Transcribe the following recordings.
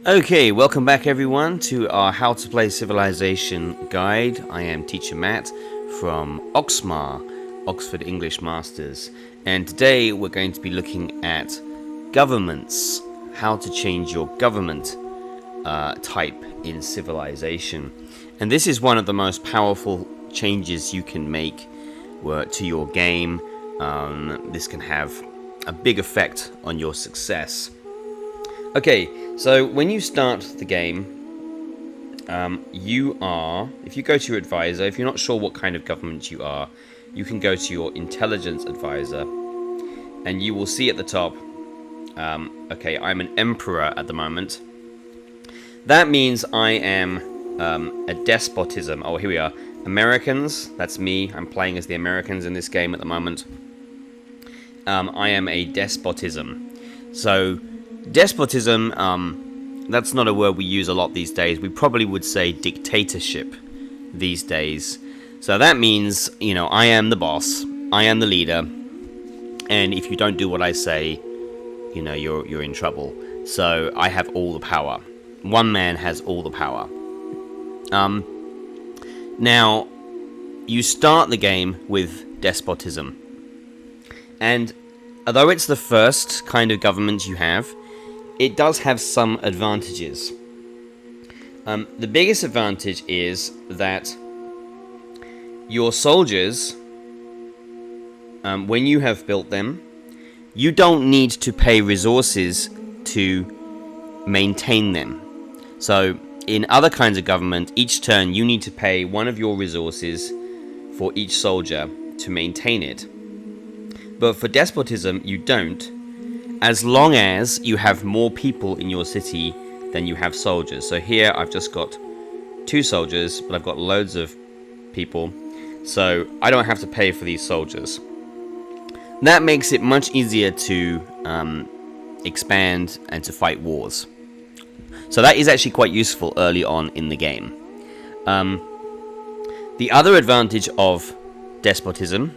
Okay, welcome back everyone to our How to Play Civilization guide. I am Teacher Matt from Oxmar, Oxford English Masters, and today we're going to be looking at governments, how to change your government type in Civilization. And this is one of the most powerful changes you can make to your game. This can have a big effect on your success. Okay, so when you start the game, if you go to your advisor, if you're not sure what kind of government you are, you can go to your intelligence advisor, and you will see at the top, okay, I'm an emperor at the moment. That means I am a despotism. Oh, here we are. Americans, that's me. I'm playing as the Americans in this game at the moment. I am a despotism. So, despotism, that's not a word we use a lot these days. We probably would say dictatorship these days. So that means, I am the boss, I am the leader, and if you don't do what I say, you're in trouble. So I have all the power. One man has all the power. Now, you start the game with despotism. And although it's the first kind of government you have, it does have some advantages. The biggest advantage is that your soldiers, when you have built them, you don't need to pay resources to maintain them. So in other kinds of government, each turn you need to pay one of your resources for each soldier to maintain it. But for despotism, you don't, as long as you have more people in your city than you have soldiers. So here I've just got 2 soldiers, but I've got loads of people, so I don't have to pay for these soldiers. That makes it much easier to expand and to fight wars. So that is actually quite useful early on in the game. The other advantage of despotism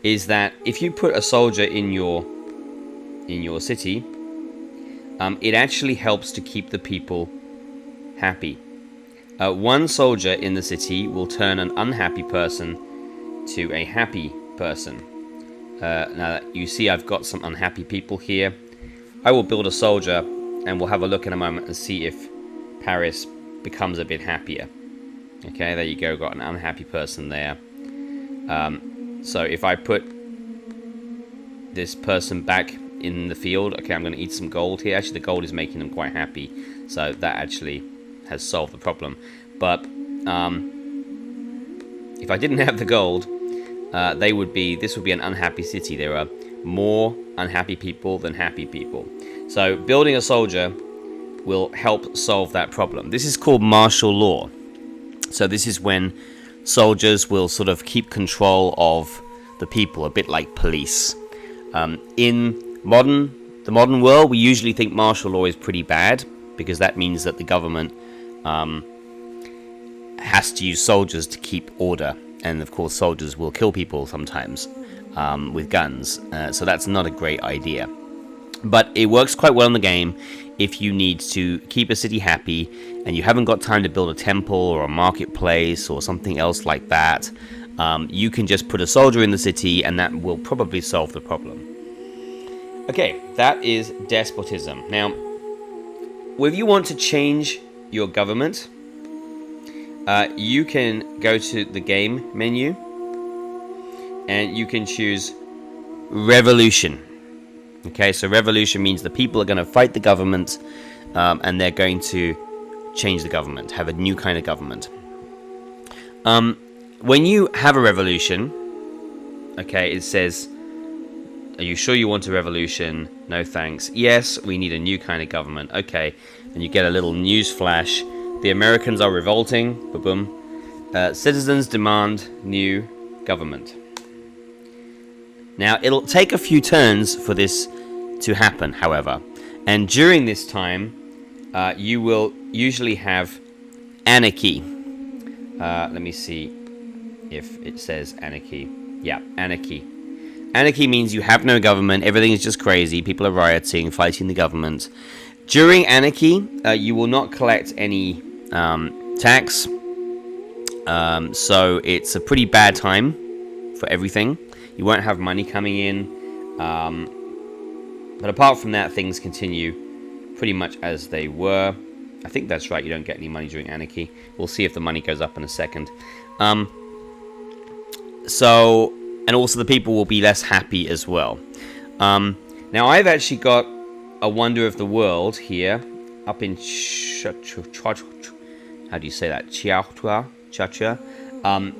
is that if you put a soldier in your city, it actually helps to keep the people happy. One soldier in the city will turn an unhappy person to a happy person. Now you see I've got some unhappy people here. I will build a soldier and we'll have a look in a moment and see if Paris becomes a bit happier. Okay, there you go, got an unhappy person there. So if I put this person back in the field, okay, I'm going to eat some gold here. Actually, the gold is making them quite happy, so that actually has solved the problem. But if I didn't have the gold, this would be an unhappy city. There are more unhappy people than happy people. So building a soldier will help solve that problem. This is called martial law. So this is when soldiers will sort of keep control of the people, a bit like police. In the modern world, we usually think martial law is pretty bad, because that means that the government has to use soldiers to keep order. And of course, soldiers will kill people sometimes with guns. So that's not a great idea. But it works quite well in the game if you need to keep a city happy and you haven't got time to build a temple or a marketplace or something else like that. You can just put a soldier in the city and that will probably solve the problem. Okay, that is despotism. Now, if you want to change your government, you can go to the game menu and you can choose revolution. Okay, so revolution means the people are going to fight the government and they're going to change the government, have a new kind of government. When you have a revolution, okay, it says, are you sure you want a revolution? No thanks. Yes, we need a new kind of government. Okay, and you get a little news flash. The Americans are revolting. Boom. Citizens demand new government. Now, it'll take a few turns for this to happen, however. And during this time, you will usually have anarchy. Let me see if it says anarchy. Yeah, anarchy. Anarchy means you have no government, everything is just crazy, people are rioting, fighting the government. During anarchy, you will not collect any tax. So it's a pretty bad time for everything. You won't have money coming in. But apart from that, things continue pretty much as they were. I think that's right, you don't get any money during anarchy. We'll see if the money goes up in a second. And also the people will be less happy as well. Now I've actually got a wonder of the world here, up in how do you say that? Chihuahua, a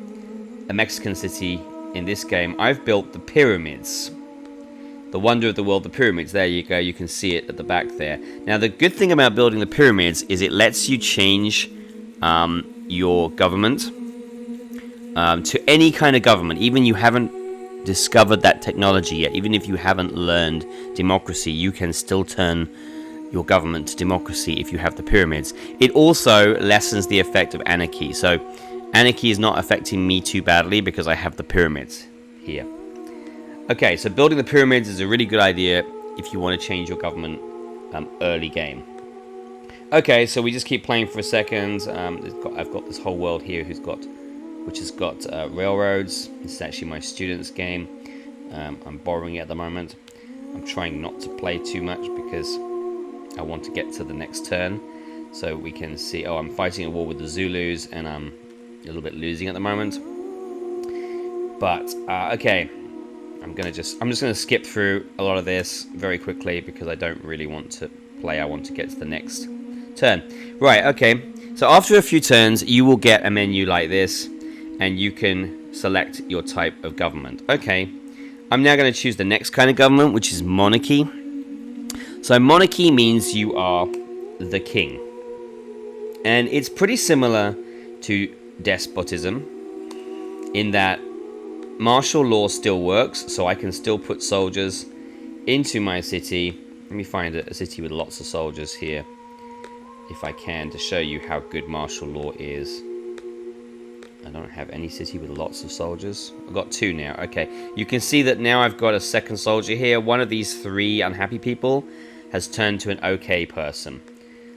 Mexican city in this game. I've built the pyramids. The wonder of the world, the pyramids. There you go. You can see it at the back there. Now, the good thing about building the pyramids is it lets you change your government to any kind of government. Even you haven't discovered that technology yet. Even if you haven't learned democracy, you can still turn your government to democracy if you have the pyramids. It also lessens the effect of anarchy. So anarchy is not affecting me too badly because I have the pyramids here. Okay, so building the pyramids is a really good idea if you want to change your government early game. Okay, so we just keep playing for a second. I've got this whole world here which has got railroads. This is actually my student's game. I'm borrowing it at the moment. I'm trying not to play too much because I want to get to the next turn. So we can see, oh, I'm fighting a war with the Zulus and I'm a little bit losing at the moment. But, okay. I'm just going to skip through a lot of this very quickly because I don't really want to play. I want to get to the next turn. Right, okay. So after a few turns, you will get a menu like this, and you can select your type of government. Okay, I'm now going to choose the next kind of government, which is monarchy. So monarchy means you are the king. And it's pretty similar to despotism in that martial law still works, so I can still put soldiers into my city. Let me find a city with lots of soldiers here, if I can, to show you how good martial law is. I don't have any city with lots of soldiers. I've got 2 now. Okay, you can see that now I've got a second soldier here. One of these 3 unhappy people has turned to an okay person.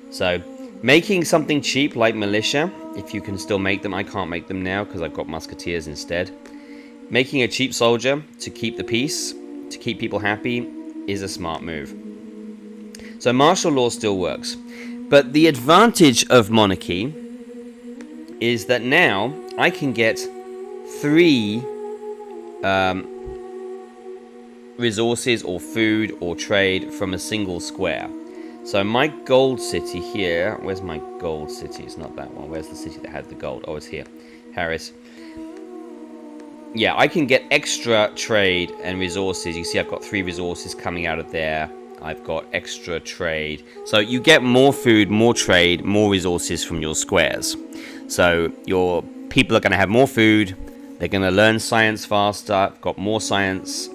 So making something cheap like militia, if you can still make them. I can't make them now because I've got musketeers instead. Making a cheap soldier to keep the peace, to keep people happy, is a smart move. So martial law still works. But the advantage of monarchy is that now I can get 3 resources or food or trade from a single square. So my gold city here, where's my gold city? It's not that one. Where's the city that had the gold? Oh, it's here. Harris. Yeah, I can get extra trade and resources. You see I've got 3 resources coming out of there. I've got extra trade. So you get more food, more trade, more resources from your squares. So your people are going to have more food. They're going to learn science faster. I've got more science,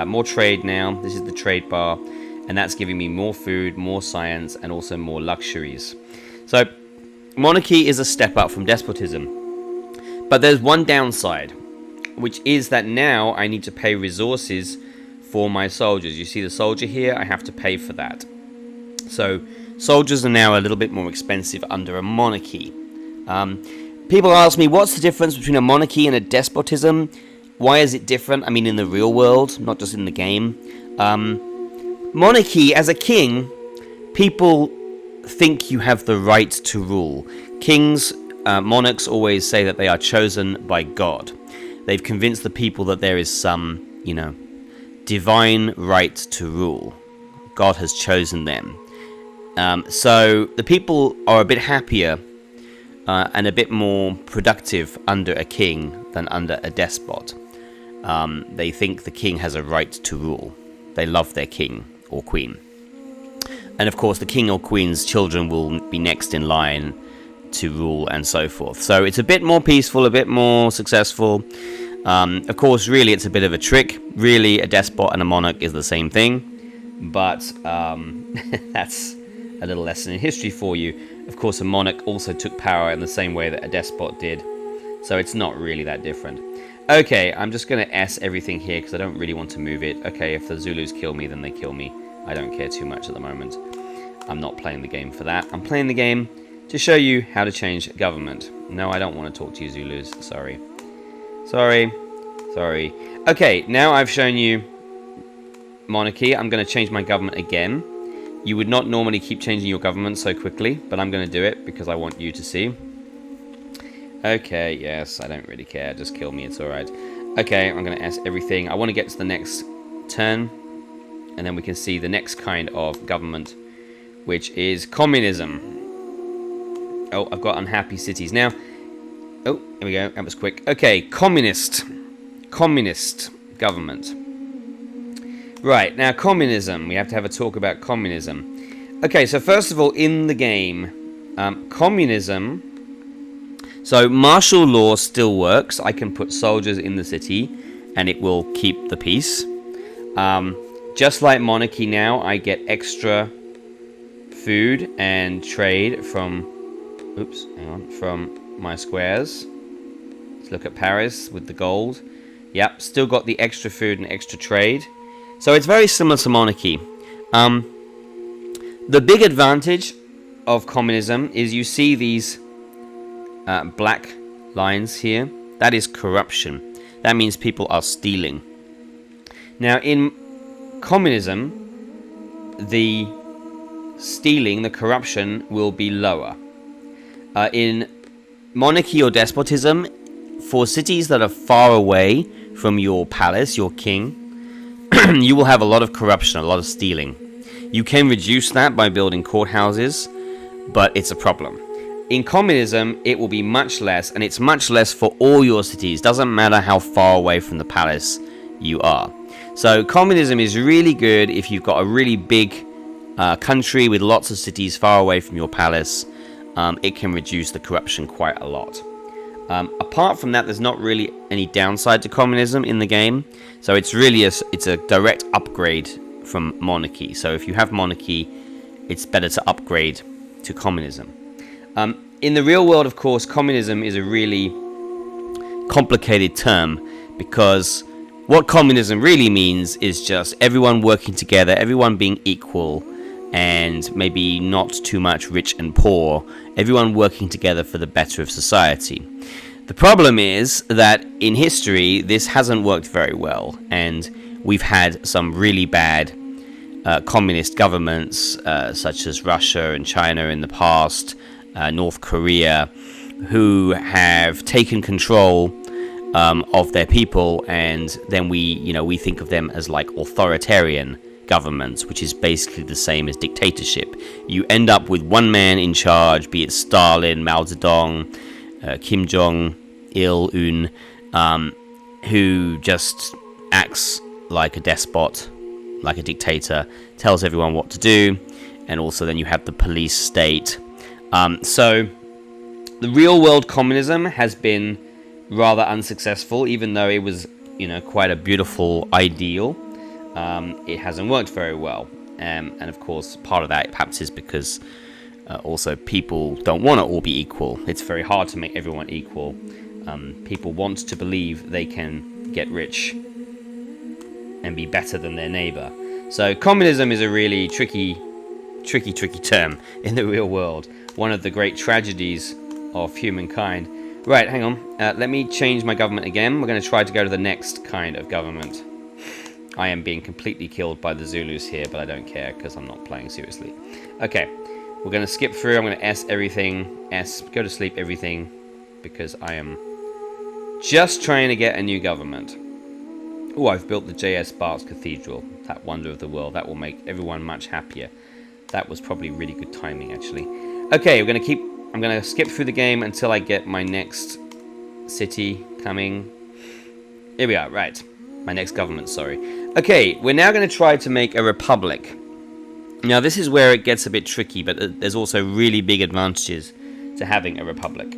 more trade now. This is the trade bar. And that's giving me more food, more science, and also more luxuries. So monarchy is a step up from despotism. But there's one downside, which is that now I need to pay resources for my soldiers. You see the soldier here? I have to pay for that. So soldiers are now a little bit more expensive under a monarchy. People ask me, what's the difference between a monarchy and a despotism? Why is it different? I mean, in the real world, not just in the game. Monarchy, as a king, people think you have the right to rule. Kings, monarchs always say that they are chosen by God. They've convinced the people that there is some, divine right to rule. God has chosen them. So the people are a bit happier and a bit more productive under a king than under a despot. They think the king has a right to rule. They love their king or queen. And of course, the king or queen's children will be next in line to rule and so forth. So it's a bit more peaceful, a bit more successful. Of course, really, it's a bit of a trick. Really, a despot and a monarch is the same thing. But that's a little lesson in history for you. Of course, a monarch also took power in the same way that a despot did. So it's not really that different. Okay, I'm just going to S everything here because I don't really want to move it. Okay, if the Zulus kill me, then they kill me. I don't care too much at the moment. I'm not playing the game for that. I'm playing the game to show you how to change government. No, I don't want to talk to you, Zulus. Sorry. Sorry. Okay, now I've shown you monarchy. I'm going to change my government again. You would not normally keep changing your government so quickly, but I'm going to do it because I want you to see. Okay, yes, I don't really care. Just kill me, it's alright. Okay, I'm going to S everything. I want to get to the next turn, and then we can see the next kind of government, which is communism. Oh, I've got unhappy cities now. Oh, here we go. That was quick. Okay, communist government. Right, now communism. We have to have a talk about communism. Okay, so first of all, in the game, communism... So martial law still works. I can put soldiers in the city, and it will keep the peace. Just like monarchy now, I get extra food and trade from... Oops, hang on. From my squares. Let's look at Paris with the gold. Yep, still got the extra food and extra trade. So it's very similar to monarchy. The big advantage of communism is you see these black lines here. That is corruption. That means people are stealing. Now in communism, the stealing, the corruption will be lower. In monarchy or despotism, for cities that are far away from your palace, your king, you will have a lot of corruption, a lot of stealing. You can reduce that by building courthouses, but it's a problem. In communism, it will be much less, and it's much less for all your cities. Doesn't matter how far away from the palace you are. So communism is really good if you've got a really big country with lots of cities far away from your palace. It can reduce the corruption quite a lot. Apart from that, there's not really any downside to communism in the game. So it's really it's a direct upgrade from monarchy. So if you have monarchy, it's better to upgrade to communism. In the real world, of course, communism is a really complicated term, because what communism really means is just everyone working together, everyone being equal, and maybe not too much rich and poor, everyone working together for the better of society. The problem is that in history, this hasn't worked very well, and we've had some really bad communist governments, such as Russia and China in the past, North Korea, who have taken control of their people, and then we think of them as like authoritarian governments, which is basically the same as dictatorship. You end up with one man in charge, be it Stalin, Mao Zedong, Kim Jong-il, who just acts like a despot, like a dictator, tells everyone what to do, and also then you have the police state. So the real world communism has been rather unsuccessful, even though it was, quite a beautiful ideal. It hasn't worked very well, and of course part of that perhaps is because also people don't want to all be equal. It's very hard to make everyone equal. People want to believe they can get rich and be better than their neighbor. So communism is a really tricky term in the real world. One of the great tragedies of humankind. Right, hang on. Let me change my government again. We're going to try to go to the next kind of government. I am being completely killed by the Zulus here, but I don't care because I'm not playing seriously. Okay, we're going to skip through. I'm going to S everything. S, go to sleep everything, because I am just trying to get a new government. Oh, I've built the J.S. Bart's Cathedral, that wonder of the world. That will make everyone much happier. That was probably really good timing, actually. Okay, I'm going to skip through the game until I get my next city coming. Here we are, right. My next government, sorry. Okay, we're now going to try to make a republic. Now, this is where it gets a bit tricky, but there's also really big advantages to having a republic.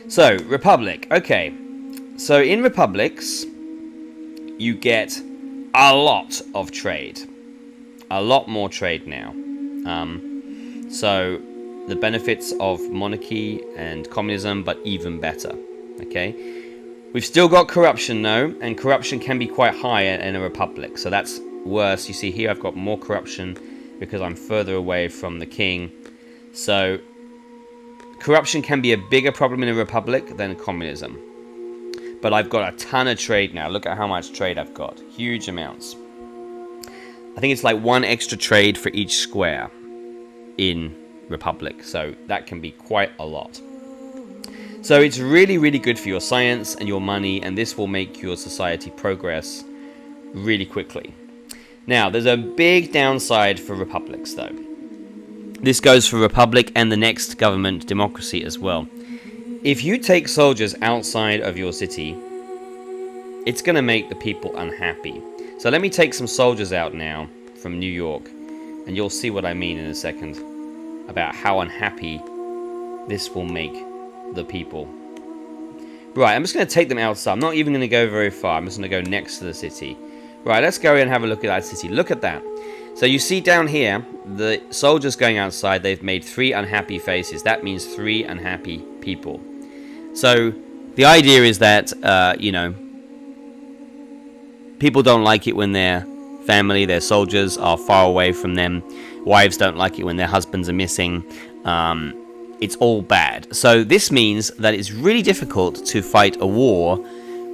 So, republic. Okay. So, in republics, you get a lot of trade. A lot more trade now. So, the benefits of monarchy and communism, but even better. Okay? We've still got corruption, though, and corruption can be quite high in a republic, so that's worse. You see here I've got more corruption because I'm further away from the king. So corruption can be a bigger problem in a republic than communism. But I've got a ton of trade now. Look at how much trade I've got. Huge amounts. I think it's like 1 extra trade for each square in republic. So that can be quite a lot. So it's really, really good for your science and your money, and this will make your society progress really quickly. Now, there's a big downside for republics, though. This goes for republic and the next government, democracy, as well. If you take soldiers outside of your city, it's going to make the people unhappy. So let me take some soldiers out now from New York, and you'll see what I mean in a second about how unhappy this will make the people. Right, I'm just going to take them outside. I'm not even going to go very far. I'm just going to go next to the city. Right, let's go in and have a look at that city. Look at that. So you see down here, the soldiers going outside, they've made 3 unhappy faces. That means 3 unhappy people. So the idea is that, people don't like it when their family, their soldiers, are far away from them. Wives don't like it when their husbands are missing. It's all bad. So this means that it's really difficult to fight a war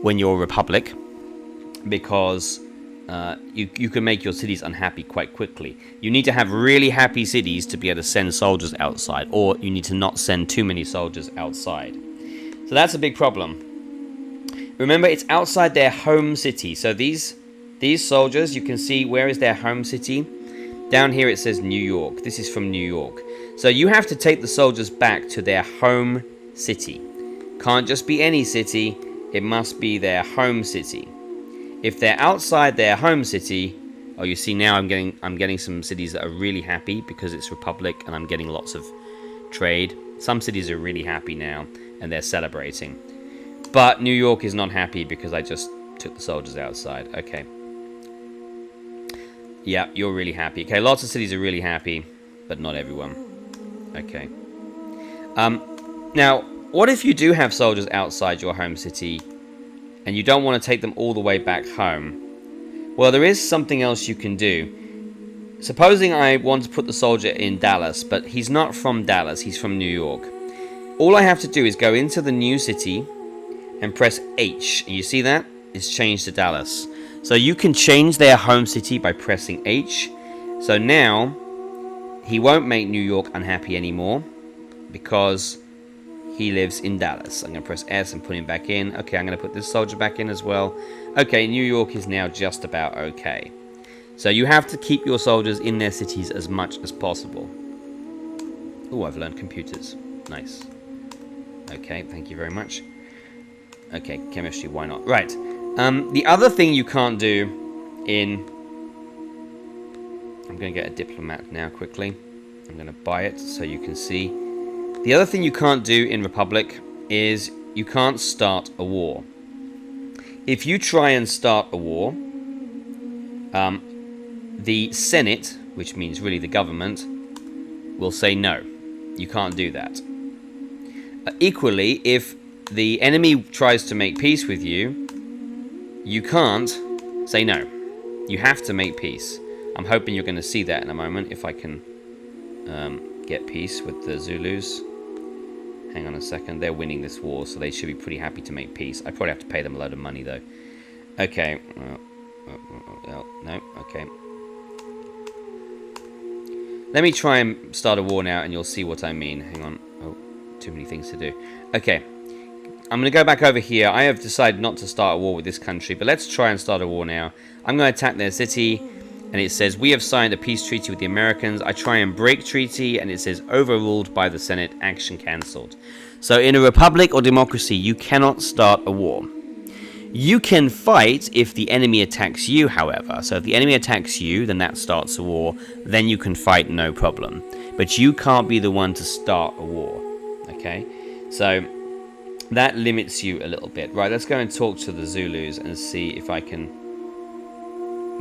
when you're a republic, because you can make your cities unhappy quite quickly. You need to have really happy cities to be able to send soldiers outside, or you need to not send too many soldiers outside. So that's a big problem. Remember, it's outside their home city. So these soldiers, you can see, where is their home city? Down here it says New York. This is from New York. So you have to take the soldiers back to their home city. Can't just be any city. It must be their home city. If they're outside their home city, oh, you see now I'm getting some cities that are really happy because it's republic, and I'm getting lots of trade. Some cities are really happy now and they're celebrating. But New York is not happy because I just took the soldiers outside. Okay. Yeah, you're really happy. Okay, lots of cities are really happy, but not everyone. Okay. Now, what if you do have soldiers outside your home city and you don't want to take them all the way back home? Well, there is something else you can do. Supposing I want to put the soldier in Dallas, but he's not from Dallas, he's from New York. All I have to do is go into the new city and press H. And you see that? It's changed to Dallas. So you can change their home city by pressing H. So now he won't make New York unhappy anymore because he lives in Dallas. I'm going to press S and put him back in. Okay, I'm going to put this soldier back in as well. Okay, New York is now just about okay. So you have to keep your soldiers in their cities as much as possible. Oh, I've learned computers. Nice. Okay, thank you very much. Okay, chemistry, why not? Right. The other thing you can't do in... I'm going to get a diplomat now quickly. I'm going to buy it so you can see. The other thing you can't do in Republic is you can't start a war. If you try and start a war, the Senate, which means really the government, will say no. You can't do that. Equally, if the enemy tries to make peace with you, you can't say no. You have to make peace. I'm hoping you're going to see that in a moment, if I can get peace with the Zulus. Hang on a second. They're winning this war, so they should be pretty happy to make peace. I probably have to pay them a load of money, though. Okay. No. Okay. Let me try and start a war now, and you'll see what I mean. Hang on. Oh, too many things to do. Okay. I'm going to go back over here. I have decided not to start a war with this country, but let's try and start a war now. I'm going to attack their city, and it says, we have signed a peace treaty with the Americans. I try and break treaty, and it says, overruled by the Senate, action cancelled. So in a republic or democracy, you cannot start a war. You can fight if the enemy attacks you, however. So if the enemy attacks you, then that starts a war. Then you can fight, no problem. But you can't be the one to start a war. Okay? So that limits you a little bit. Right, let's go and talk to the Zulus and see if I can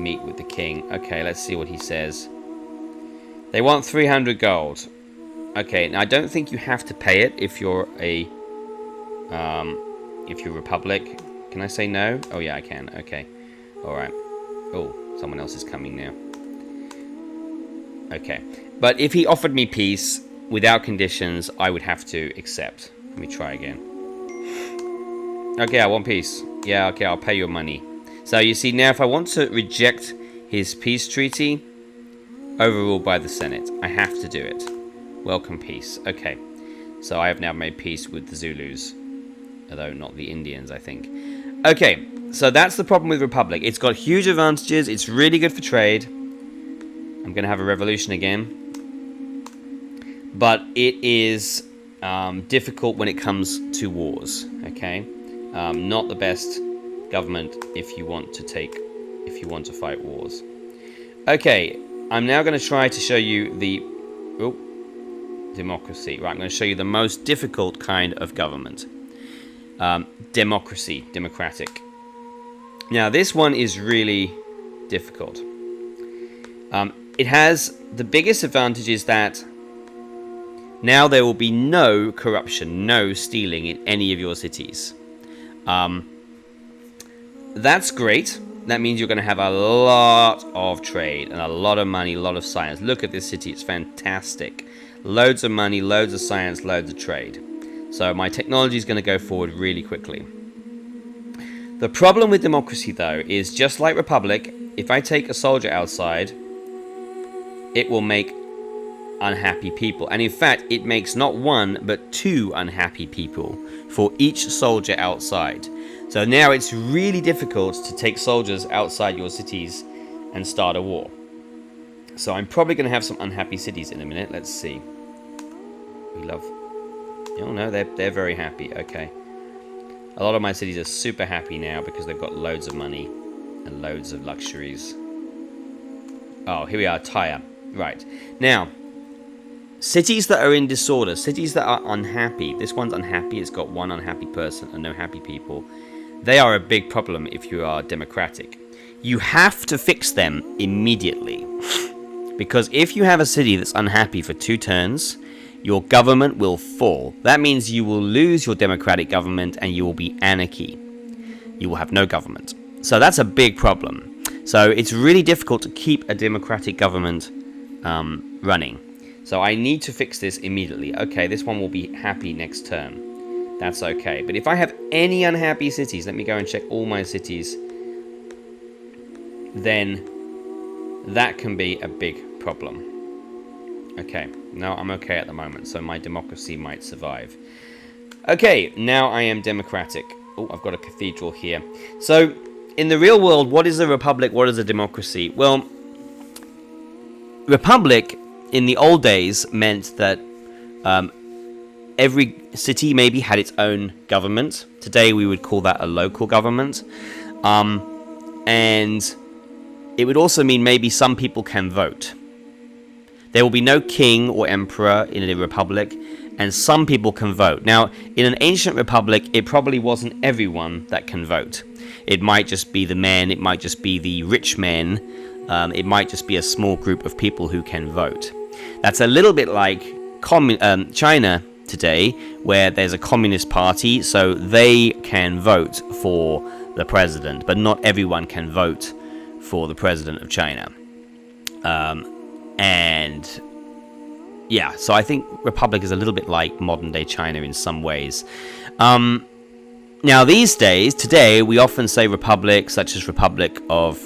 meet with the king. Okay, let's see what he says. They want 300 gold. Okay, now I don't think you have to pay it if you're a Republic. Can I say no? Oh yeah, I can. Okay. Alright. Oh, someone else is coming now. Okay. But if he offered me peace without conditions, I would have to accept. Let me try again. Okay, I want peace. Yeah, okay, I'll pay your money. So you see, now if I want to reject his peace treaty, overruled by the Senate, I have to do it. Welcome peace. Okay. So I have now made peace with the Zulus. Although not the Indians, I think. Okay, so that's the problem with Republic. It's got huge advantages. It's really good for trade. I'm going to have a revolution again. But it is difficult when it comes to wars. Okay, not the best government if you want to fight wars. Okay, I'm now going to try to show you the democracy. Right, I'm going to show you the most difficult kind of government. Democratic. Now, this one is really difficult. It has the biggest advantage is that now there will be no corruption, no stealing in any of your cities. That's great. That means you're going to have a lot of trade and a lot of money, a lot of science. Look at this city. It's fantastic. Loads of money, loads of science, loads of trade. So my technology is going to go forward really quickly. The problem with democracy, though, is just like Republic, if I take a soldier outside, it will make unhappy people. And in fact, it makes not one, but two unhappy people for each soldier outside. So now it's really difficult to take soldiers outside your cities and start a war. So I'm probably going to have some unhappy cities in a minute. Let's see. Oh no, they're very happy. Okay. A lot of my cities are super happy now because they've got loads of money and loads of luxuries. Oh, here we are, Tyre. Right. Now, cities that are in disorder, cities that are unhappy. This one's unhappy. It's got one unhappy person and no happy people. They are a big problem if you are democratic. You have to fix them immediately. Because if you have a city that's unhappy for 2 turns, your government will fall. That means you will lose your democratic government and you will be anarchy. You will have no government. So that's a big problem. So it's really difficult to keep a democratic government running. So I need to fix this immediately. Okay, this one will be happy next term. That's okay. But if I have any unhappy cities, let me go and check all my cities, then that can be a big problem. Okay, no, I'm okay at the moment, so my democracy might survive. Okay, now I am democratic. Oh, I've got a cathedral here. So, in the real world, what is a republic? What is a democracy? Well, republic in the old days meant that every city maybe had its own government. Today we would call that a local government. And it would also mean maybe some people can vote. There will be no king or emperor in a republic, and some people can vote. Now, in an ancient republic, it probably wasn't everyone that can vote. It might just be the men, it might just be the rich men, it might just be a small group of people who can vote. That's a little bit like China today, where there's a communist party, so they can vote for the president, but not everyone can vote for the president of China. And yeah, so I think republic is a little bit like modern day China in some ways. Now these days, today, we often say republic, such as Republic of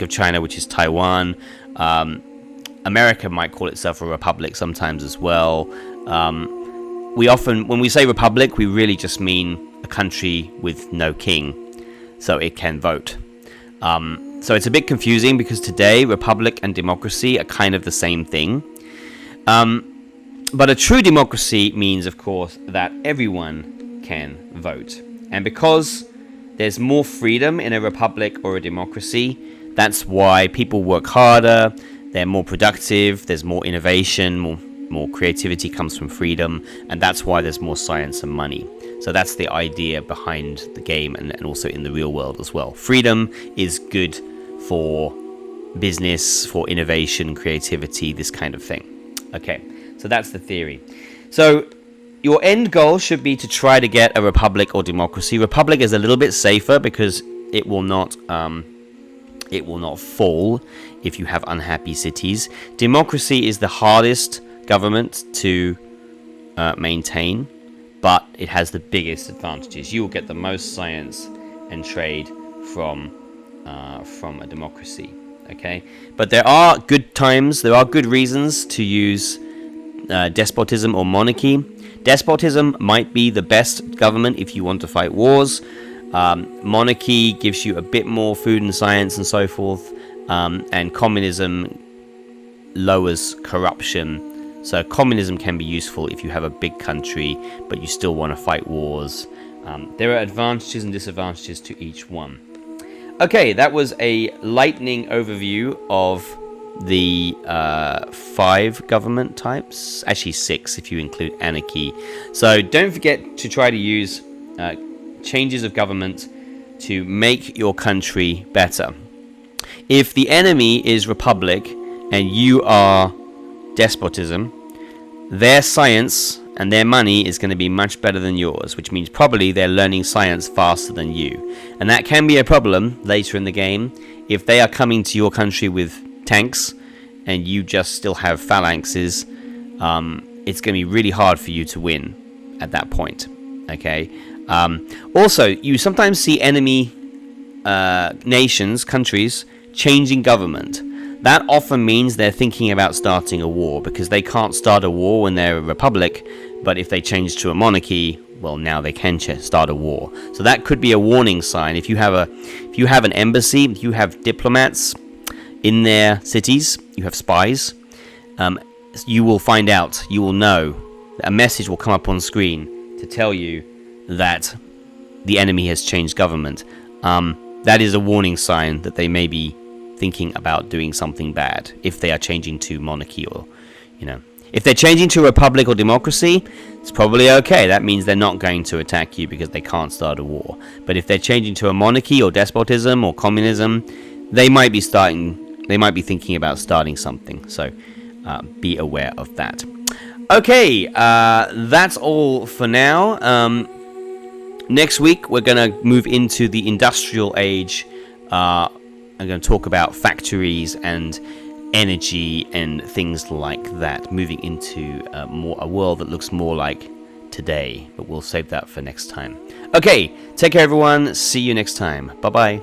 China, which is Taiwan. America might call itself a republic sometimes as well. We often, when we say republic, we really just mean a country with no king, so it can vote. So it's a bit confusing because today republic and democracy are kind of the same thing. But a true democracy means, of course, that everyone can vote. And because there's more freedom in a republic or a democracy, that's why people work harder, they're more productive, there's more innovation, more creativity comes from freedom, and that's why there's more science and money. So that's the idea behind the game and also in the real world as well. Freedom is good for business, for innovation, creativity, this kind of thing. Okay, so that's the theory. So your end goal should be to try to get a republic or democracy. Republic is a little bit safer because it will not It will not fall if you have unhappy cities. Democracy is the hardest government to maintain, but it has the biggest advantages. You will get the most science and trade from a democracy. Okay, but there are good times. There are good reasons to use despotism or monarchy. Despotism might be the best government if you want to fight wars. Monarchy gives you a bit more food and science and so forth, and communism lowers corruption. So communism can be useful if you have a big country but you still want to fight wars. There are advantages and disadvantages to each one. Okay, that was a lightning overview of the 5 government types. Actually 6 if you include anarchy. So don't forget to try to use changes of government to make your country better. If the enemy is republic and you are despotism, their science and their money is going to be much better than yours, which means probably they're learning science faster than you. And that can be a problem later in the game. If they are coming to your country with tanks and you just still have phalanxes, it's going to be really hard for you to win at that point. Okay. Also, you sometimes see enemy nations, countries, changing government. That often means they're thinking about starting a war, because they can't start a war when they're a republic, but if they change to a monarchy, well, now they can start a war. So that could be a warning sign. If you have an embassy, if you have diplomats in their cities, you have spies, you will find out, you will know, that a message will come up on screen to tell you that the enemy has changed government. That is a warning sign that they may be thinking about doing something bad if they are changing to monarchy, or if they're changing to republic or democracy, it's probably okay. That means they're not going to attack you because they can't start a war. But if they're changing to a monarchy or despotism or communism, they might be thinking about starting something. So be aware of that. Okay, that's all for now. Next week we're going to move into the industrial age. I'm going to talk about factories and energy and things like that, moving into a world that looks more like today, but we'll save that for next time. Okay, take care everyone, see you next time, bye bye.